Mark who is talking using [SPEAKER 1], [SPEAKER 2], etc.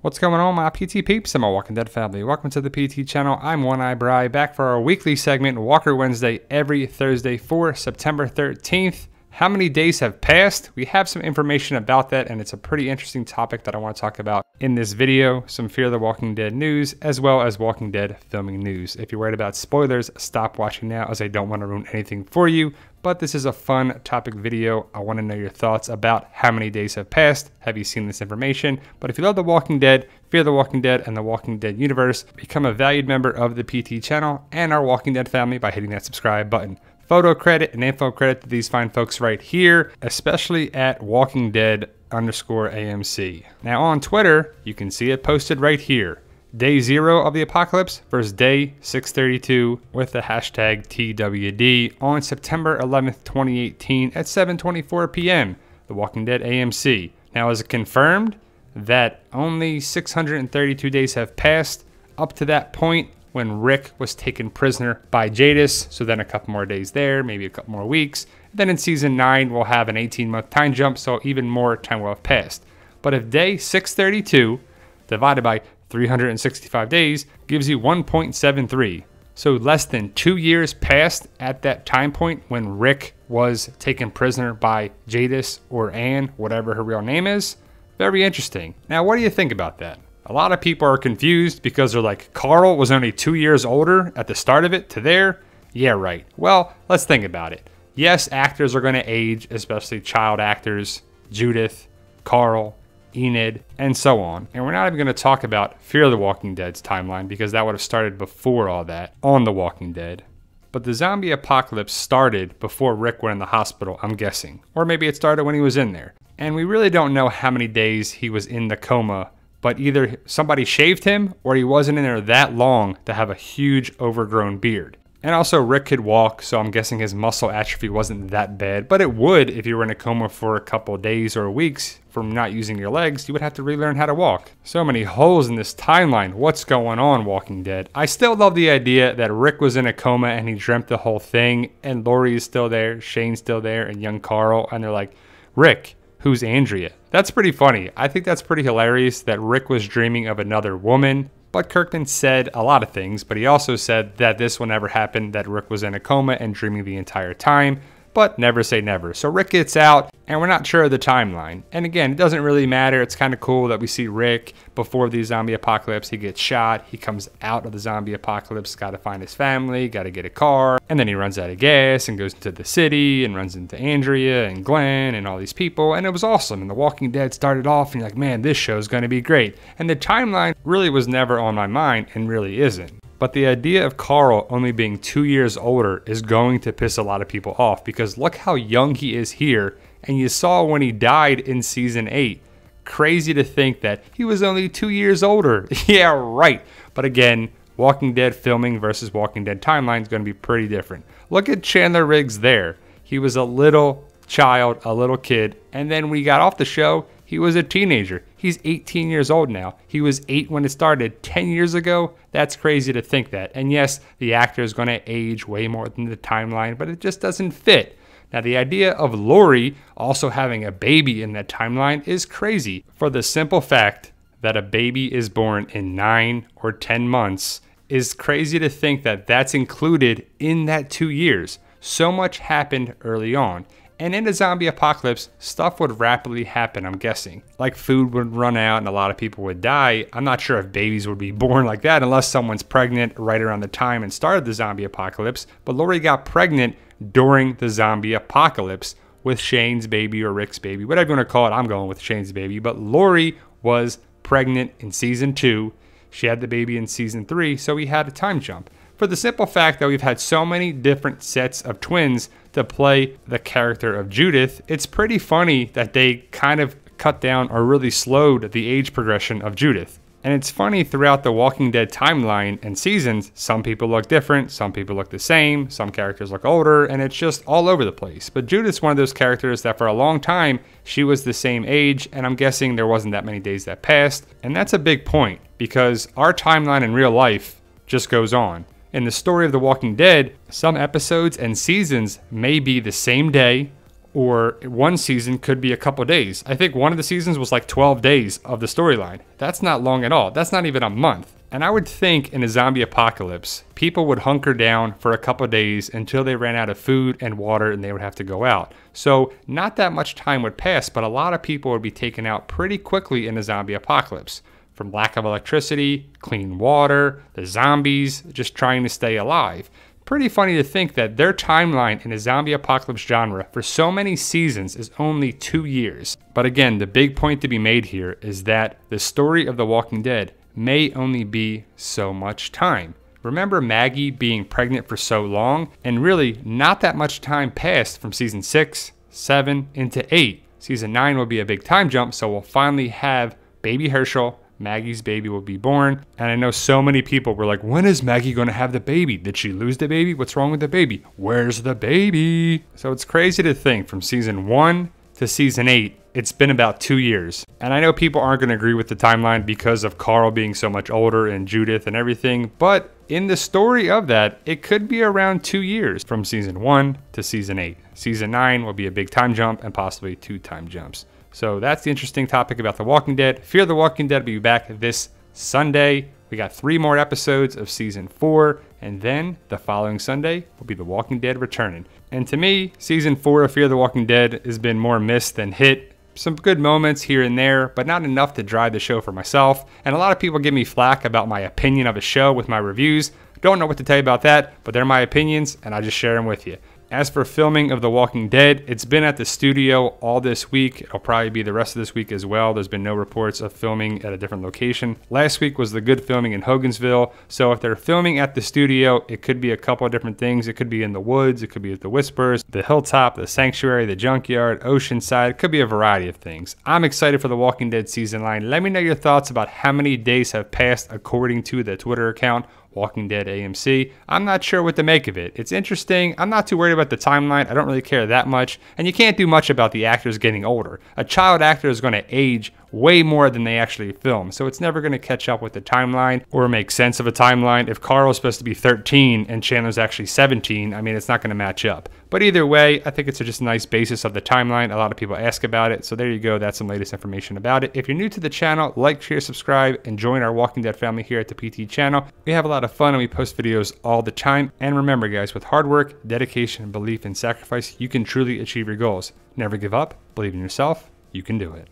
[SPEAKER 1] What's going on, my PT peeps and my Walking Dead family? Welcome to the PT channel. I'm One Eye Bri, back for our weekly segment, Walker Wednesday, every Thursday for September 13th. How many days have passed? We have some information about that, and it's a pretty interesting topic that I want to talk about in this video. Some Fear the Walking Dead news, as well as Walking Dead filming news. If you're worried about spoilers, stop watching now, as I don't want to ruin anything for you. But this is a fun topic video. I want to know your thoughts about how many days have passed. Have you seen this information? But if you love The Walking Dead, Fear the Walking Dead, and The Walking Dead universe, become a valued member of the PT channel and our Walking Dead family by hitting that subscribe button. Photo credit and info credit to these fine folks right here, especially at Walking Dead _AMC. Now on Twitter, you can see it posted right here. Day 0 of the apocalypse versus day 632 with the hashtag TWD on September 11th, 2018 at 7:24 p.m. The Walking Dead AMC. Now is it confirmed that only 632 days have passed up to that point when Rick was taken prisoner by Jadis, so then a couple more days there, maybe a couple more weeks. Then in season 9, we'll have an 18-month time jump, so even more time will have passed. But if day 632 divided by 365 days gives you 1.73, so less than 2 years passed at that time point when Rick was taken prisoner by Jadis or Ann, whatever her real name is. Very interesting. Now, what do you think about that? A lot of people are confused because they're like, Carl was only 2 years older at the start of it to there? Yeah, right. Well, let's think about it. Yes, actors are going to age, especially child actors, Judith, Carl, Enid, and so on. And we're not even going to talk about Fear the Walking Dead's timeline because that would have started before all that on The Walking Dead. But the zombie apocalypse started before Rick went in the hospital, I'm guessing. Or maybe it started when he was in there. And we really don't know how many days he was in the coma, but either somebody shaved him or he wasn't in there that long to have a huge overgrown beard. And also Rick could walk, so I'm guessing his muscle atrophy wasn't that bad, but it would if you were in a coma for a couple days or weeks from not using your legs. You would have to relearn how to walk. So many holes in this timeline. What's going on, Walking Dead? I still love the idea that Rick was in a coma and he dreamt the whole thing, and Lori is still there, Shane's still there, and young Carl, and they're like, Rick, who's Andrea? That's pretty funny. I think that's pretty hilarious that Rick was dreaming of another woman. But Kirkman said a lot of things, but he also said that this will never happen, that Rick was in a coma and dreaming the entire time, but never say never. So Rick gets out, and we're not sure of the timeline. And again, it doesn't really matter. It's kind of cool that we see Rick before the zombie apocalypse. He gets shot. He comes out of the zombie apocalypse, got to find his family, got to get a car. And then he runs out of gas and goes into the city and runs into Andrea and Glenn and all these people. And it was awesome. And The Walking Dead started off, and you're like, man, this show's going to be great. And the timeline really was never on my mind and really isn't. But the idea of Carl only being 2 years older is going to piss a lot of people off because look how young he is here, and you saw when he died in season 8. Crazy to think that he was only 2 years older. Yeah, right. But again, Walking Dead filming versus Walking Dead timeline is going to be pretty different. Look at Chandler Riggs there. He was a little child, a little kid, and then when he got off the show, he was a teenager. He's 18 years old now. He was 8 when it started 10 years ago. That's crazy to think that. And yes, the actor is going to age way more than the timeline, but it just doesn't fit. Now, the idea of Lori also having a baby in that timeline is crazy for the simple fact that a baby is born in 9 or 10 months is crazy to think that that's included in that 2 years. So much happened early on. And in a zombie apocalypse, stuff would rapidly happen, I'm guessing. Like food would run out and a lot of people would die. I'm not sure if babies would be born like that unless someone's pregnant right around the time and started the zombie apocalypse. But Lori got pregnant during the zombie apocalypse with Shane's baby or Rick's baby, whatever you want to call it. I'm going with Shane's baby. But Lori was pregnant in season 2. She had the baby in season 3, so we had a time jump. For the simple fact that we've had so many different sets of twins to play the character of Judith, it's pretty funny that they kind of cut down or really slowed the age progression of Judith. And it's funny throughout the Walking Dead timeline and seasons, some people look different, some people look the same, some characters look older, and it's just all over the place. But Judith's one of those characters that for a long time, she was the same age, and I'm guessing there wasn't that many days that passed. And that's a big point, because our timeline in real life just goes on. In the story of The Walking Dead, some episodes and seasons may be the same day Or one season could be a couple days. I think one of the seasons was like 12 days of the storyline. That's not long at all. That's not even a month. And I would think in a zombie apocalypse, people would hunker down for a couple days until they ran out of food and water and they would have to go out. So not that much time would pass, but a lot of people would be taken out pretty quickly in a zombie apocalypse. From lack of electricity, clean water, the zombies just trying to stay alive. Pretty funny to think that their timeline in the zombie apocalypse genre for so many seasons is only 2 years. But again, the big point to be made here is that the story of The Walking Dead may only be so much time. Remember Maggie being pregnant for so long, and really not that much time passed from season 6, 7 into 8. Season 9 will be a big time jump, so we'll finally have baby Herschel. Maggie's baby will be born. And I know so many people were like, when is Maggie going to have the baby? Did she lose the baby? What's wrong with the baby? Where's the baby? So it's crazy to think from season 1 to season 8, it's been about 2 years. And I know people aren't going to agree with the timeline because of Carl being so much older and Judith and everything. But in the story of that, it could be around 2 years from season 1 to season 8. Season 9 will be a big time jump and possibly 2 time jumps. So that's the interesting topic about The Walking Dead. Fear the Walking Dead will be back this Sunday. We got 3 more episodes of season 4, and then the following Sunday will be The Walking Dead returning. And to me, season 4 of Fear the Walking Dead has been more missed than hit. Some good moments here and there, but not enough to drive the show for myself. And a lot of people give me flack about my opinion of a show with my reviews. Don't know what to tell you about that, but they're my opinions, and I just share them with you. As for filming of The Walking Dead, it's been at the studio all this week. It'll probably be the rest of this week as well. There's been no reports of filming at a different location. Last week was the good filming in Hogansville. So if they're filming at the studio, it could be a couple of different things. It could be in the woods. It could be at the Whispers, the Hilltop, the Sanctuary, the Junkyard, Oceanside. It could be a variety of things. I'm excited for The Walking Dead season 9. Let me know your thoughts about how many days have passed according to the Twitter account Walking Dead AMC. I'm not sure what to make of it. It's interesting. I'm not too worried about the timeline. I don't really care that much. And you can't do much about the actors getting older. A child actor is going to age way more than they actually film. So it's never going to catch up with the timeline or make sense of a timeline. If Carl's supposed to be 13 and Chandler's actually 17, I mean, it's not going to match up. But either way, I think it's just a nice basis of the timeline. A lot of people ask about it. So there you go. That's some latest information about it. If you're new to the channel, like, share, subscribe, and join our Walking Dead family here at the PT channel. We have a lot of fun and we post videos all the time. And remember, guys, with hard work, dedication, belief, and sacrifice, you can truly achieve your goals. Never give up. Believe in yourself. You can do it.